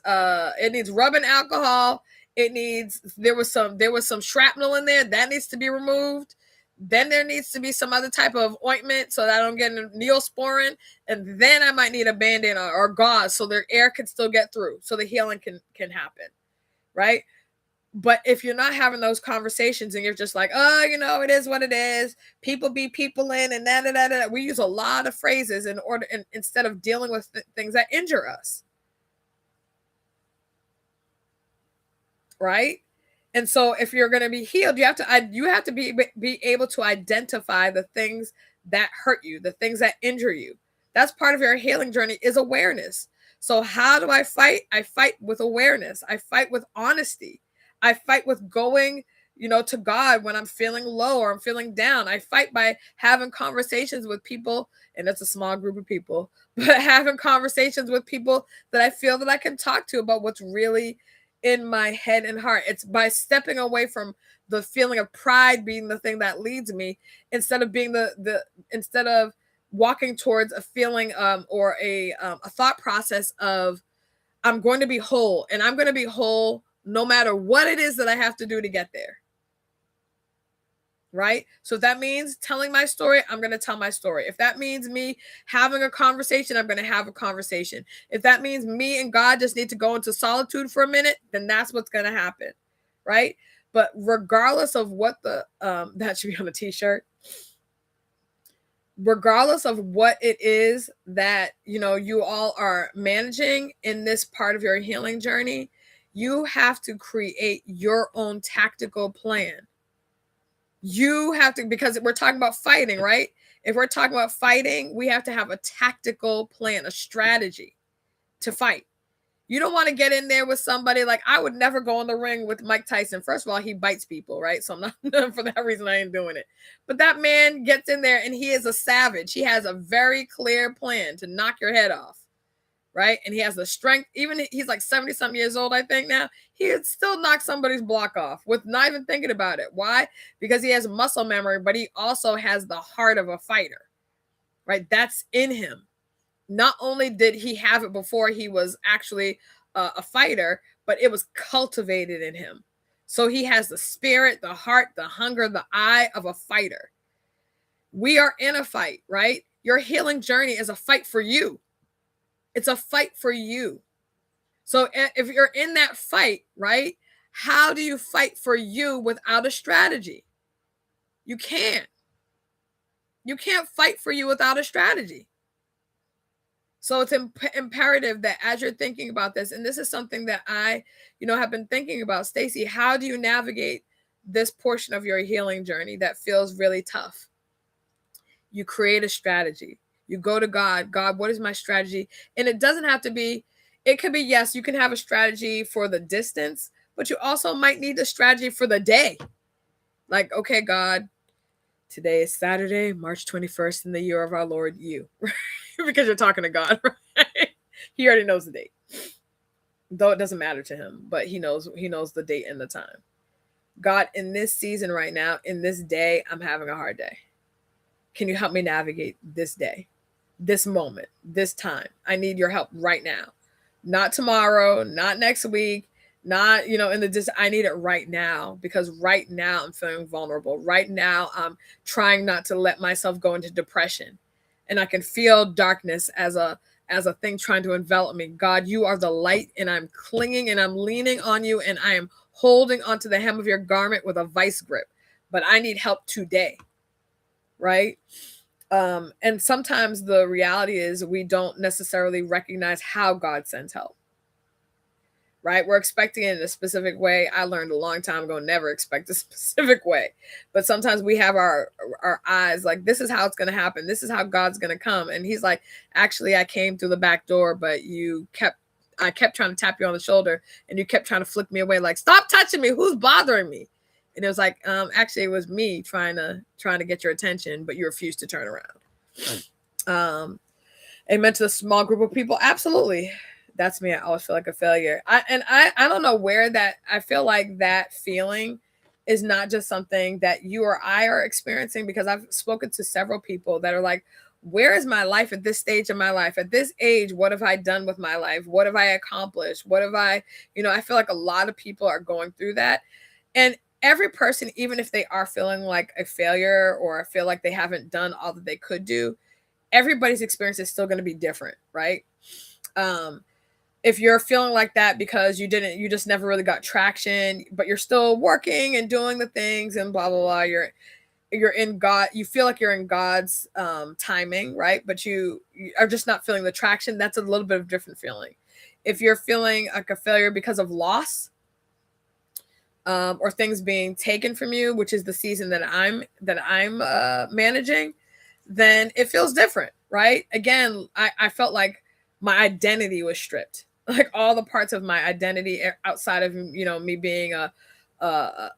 rubbing alcohol, there was some shrapnel in there that needs to be removed. Then there needs to be some other type of ointment so that I don't get neosporin. And then I might need a Band-Aid or gauze so their air can still get through, so the healing can happen. Right? But if you're not having those conversations and you're just like, oh, it is what it is. People be people in and that. We use a lot of phrases instead of dealing with things that injure us. Right? And so if you're going to be healed, you have to be able to identify the things that hurt you, the things that injure you. That's part of your healing journey, is awareness. So how do I fight? I fight with awareness. I fight with honesty. I fight with going, to God when I'm feeling low or I'm feeling down. I fight by having conversations with people, and it's a small group of people, but having conversations with people that I feel that I can talk to about what's really in my head and heart. It's by stepping away from the feeling of pride being the thing that leads me, instead of being instead of walking towards a feeling or a thought process of, I'm going to be whole, and I'm going to be whole no matter what it is that I have to do to get there. Right? So if that means telling my story, I'm going to tell my story. If that means me having a conversation, I'm going to have a conversation. If that means me and God just need to go into solitude for a minute, then that's what's going to happen. Right? But regardless of what that should be on a t-shirt, regardless of what it is that, you all are managing in this part of your healing journey, you have to create your own tactical plan. You have to, because we're talking about fighting, right? If we're talking about fighting, we have to have a tactical plan, a strategy to fight. You don't want to get in there with somebody like, I would never go in the ring with Mike Tyson. First of all, he bites people, right? So I'm not, for that reason, I ain't doing it. But that man gets in there and he is a savage. He has a very clear plan to knock your head off, right? And he has the strength. Even he's like 70 something years old, I think now. He would still knock somebody's block off with not even thinking about it. Why? Because he has muscle memory, but he also has the heart of a fighter, right? That's in him. Not only did he have it before he was actually a fighter, but it was cultivated in him. So he has the spirit, the heart, the hunger, the eye of a fighter. We are in a fight, right? Your healing journey is a fight for you. It's a fight for you. So if you're in that fight, right, how do you fight for you without a strategy? You can't. You can't fight for you without a strategy. So it's imperative that as you're thinking about this, and this is something that I, have been thinking about, Stacey, how do you navigate this portion of your healing journey that feels really tough? You create a strategy. You go to God. God, what is my strategy? And it doesn't have to be, it could be, yes, you can have a strategy for the distance, but you also might need a strategy for the day. Like, okay, God, today is Saturday, March 21st in the year of our Lord, you. Because you're talking to God, right? He already knows the date. Though it doesn't matter to him, but he knows the date and the time. God, in this season right now, in this day, I'm having a hard day. Can you help me navigate this day, this moment, this time? I need your help right now. Not tomorrow, not next week, not, I need it right now, because right now I'm feeling vulnerable. Right now I'm trying not to let myself go into depression. And I can feel darkness as a thing trying to envelop me. God, you are the light, and I'm clinging and I'm leaning on you, and I am holding onto the hem of your garment with a vice grip. But I need help today, right? And sometimes the reality is we don't necessarily recognize how God sends help, right? We're expecting it in a specific way. I learned a long time ago, never expect a specific way. But sometimes we have our eyes like, this is how it's going to happen. This is how God's going to come. And he's like, actually, I came through the back door, but I kept trying to tap you on the shoulder, and you kept trying to flick me away. Like, stop touching me. Who's bothering me? And it was like, actually, it was me trying to get your attention, but you refused to turn around. Amen to the small group of people. Absolutely. That's me. I always feel like a failure. I don't know where that, I feel like that feeling is not just something that you or I are experiencing, because I've spoken to several people that are like, where is my life at this stage of my life? At this age, what have I done with my life? What have I accomplished? What have I feel like a lot of people are going through that. And every person, even if they are feeling like a failure or feel like they haven't done all that they could do, everybody's experience is still going to be different, right? If you're feeling like that because you just never really got traction, but you're still working and doing the things and blah, blah, blah, you're in God, you feel like you're in God's timing, right? But you are just not feeling the traction. That's a little bit of a different feeling. If you're feeling like a failure because of loss, or things being taken from you, which is the season that I'm managing, then it feels different, right? Again, I felt like my identity was stripped, like all the parts of my identity outside of me being a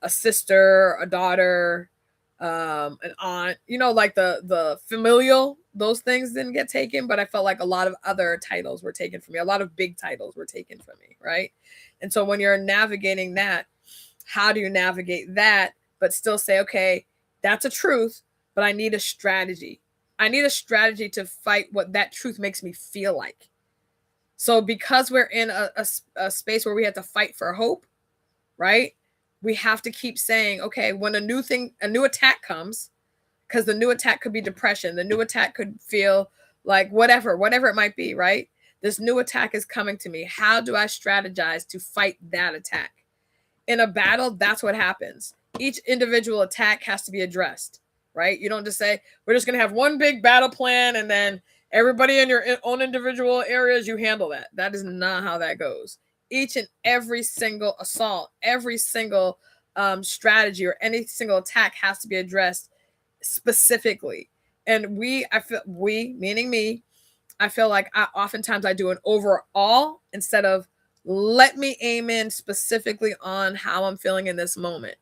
sister, a daughter, an aunt, like the familial, those things didn't get taken, but I felt like a lot of other titles were taken from me. A lot of big titles were taken from me, right? And so when you're navigating that, how do you navigate that but still say, okay, that's a truth, but I need a strategy. I need a strategy to fight what that truth makes me feel like. So because we're in a space where we have to fight for hope, right? We have to keep saying, okay, when a new attack comes, because the new attack could be depression, the new attack could feel like whatever it might be, right? This new attack is coming to me. How do I strategize to fight that attack? In a battle, that's what happens. Each individual attack has to be addressed, right? You don't just say, we're just going to have one big battle plan and then everybody in your own individual areas, you handle that. That is not how that goes. Each and every single assault, every single strategy or any single attack has to be addressed specifically. And we, meaning me, I feel like oftentimes I do an overall instead of let me aim in specifically on how I'm feeling in this moment.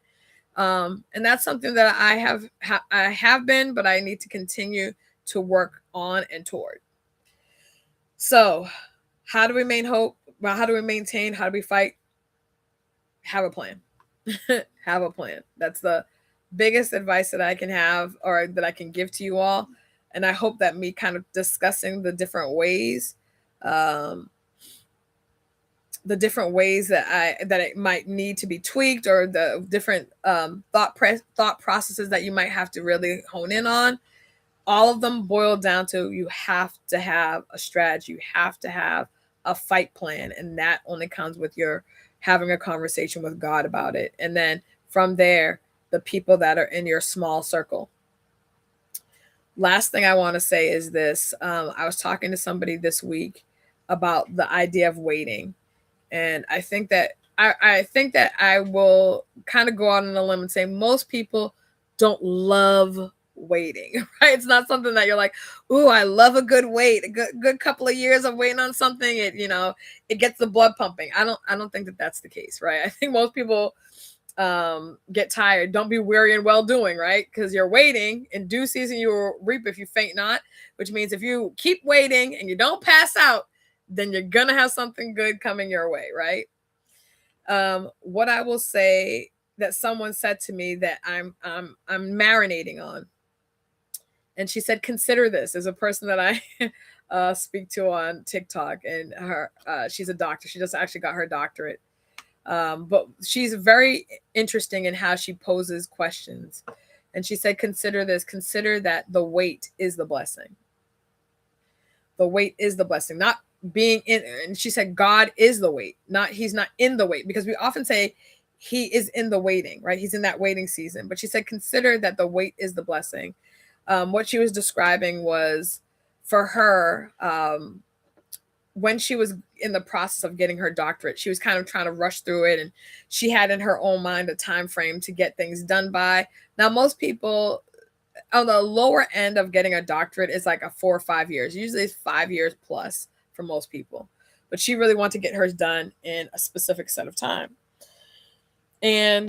And that's something that I have been, but I need to continue to work on and toward. So, how do we maintain hope? Well, how do we maintain? How do we fight? Have a plan. Have a plan. That's the biggest advice that I can have or that I can give to you all. And I hope that me kind of discussing the different ways that it might need to be tweaked, or the different thought processes that you might have to really hone in on. All of them boil down to you have to have a strategy. You have to have a fight plan, and that only comes with your having a conversation with God about it. And then from there, the people that are in your small circle. Last thing I want to say is this. I was talking to somebody this week about the idea of waiting. And I think that I will kind of go out on a limb and say most people don't love waiting, right? It's not something that you're like, ooh, I love a good wait, a good couple of years of waiting on something. It gets the blood pumping. I don't think that that's the case, right? I think most people get tired. Don't be weary and well doing, right? Because you're waiting. In due season you will reap if you faint not, which means if you keep waiting and you don't pass out, then you're gonna have something good coming your way, right? What I will say that someone said to me that I'm marinating on, and she said, "Consider this." Is a person that I speak to on TikTok, and she's a doctor. She just actually got her doctorate, but she's very interesting in how she poses questions. And she said, "Consider this. Consider that the wait is the blessing. The wait is the blessing, not." Being in, and she said God is the wait, not he's not in the wait, because we often say he is in the waiting, right? He's in that waiting season. But she said consider that the wait is the blessing. What she was describing was for her, when she was in the process of getting her doctorate, she was kind of trying to rush through it, and she had in her own mind a time frame to get things done by. Now most people on the lower end of getting a doctorate is like a 4 or 5 years. Usually it's 5 years plus for most people, but she really wanted to get hers done in a specific set of time. And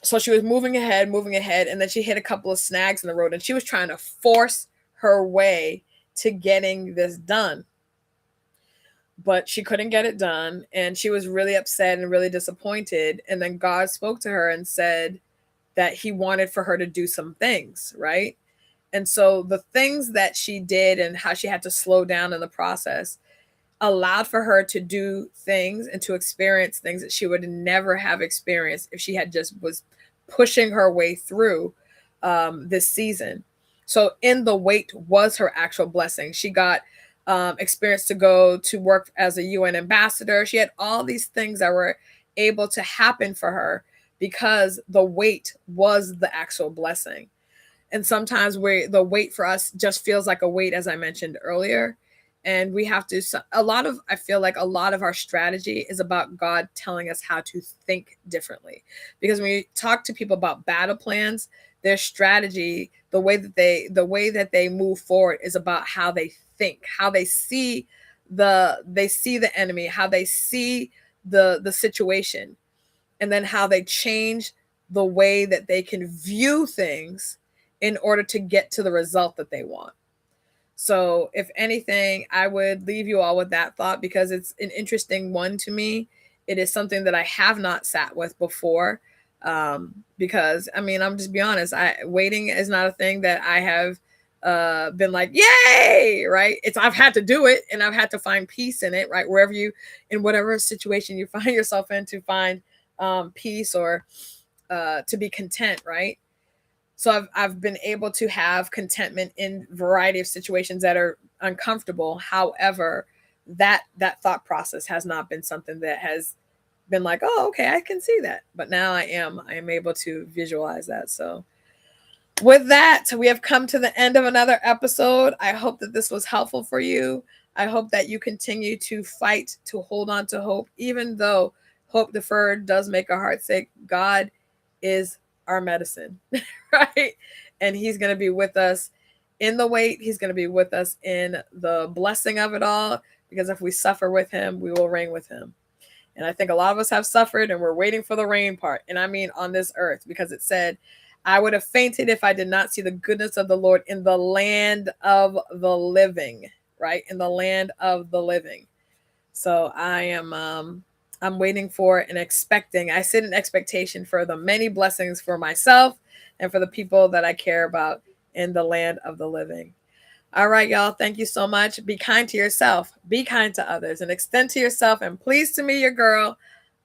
so she was moving ahead, and then she hit a couple of snags in the road, and she was trying to force her way to getting this done, but she couldn't get it done, and she was really upset and really disappointed. And then God spoke to her and said that he wanted for her to do some things, right? And so the things that she did and how she had to slow down in the process allowed for her to do things and to experience things that she would never have experienced if she had just was pushing her way through this season. So in the wait was her actual blessing. She got experience to go to work as a UN ambassador. She had all these things that were able to happen for her because the wait was the actual blessing. And sometimes the wait for us just feels like a wait, as I mentioned earlier. And we have to, I feel like a lot of our strategy is about God telling us how to think differently. Because when we talk to people about battle plans, their strategy, the way that they move forward is about how they think, how they see the enemy, how they see the situation, and then how they change the way that they can view things in order to get to the result that they want. So if anything, I would leave you all with that thought because it's an interesting one to me. It is something that I have not sat with before. Because I mean, I'm just be honest, waiting is not a thing that I have been like, yay, right? I've had to do it, and I've had to find peace in it, right? In whatever situation you find yourself in, to find peace, or to be content, right? So I've been able to have contentment in a variety of situations that are uncomfortable. However, that thought process has not been something that has been like, oh, okay, I can see that. But now I am able to visualize that. So with that, we have come to the end of another episode. I hope that this was helpful for you. I hope that you continue to fight to hold on to hope, even though hope deferred does make our heart sick. God is our medicine, right? And He's going to be with us in the wait. He's going to be with us in the blessing of it all, because if we suffer with Him, we will reign with Him. And I think a lot of us have suffered, and we're waiting for the rain part. And I mean on this earth, because it said, I would have fainted if I did not see the goodness of the Lord in the land of the living, right? In the land of the living. So I'm waiting for and expecting. I sit in expectation for the many blessings for myself and for the people that I care about in the land of the living. All right, y'all. Thank you so much. Be kind to yourself. Be kind to others, and extend to yourself, and please to me, your girl,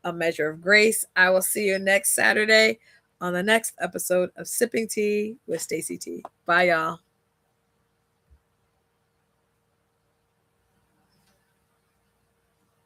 a measure of grace. I will see you next Saturday on the next episode of Sipping Tea with Stacey T. Bye, y'all.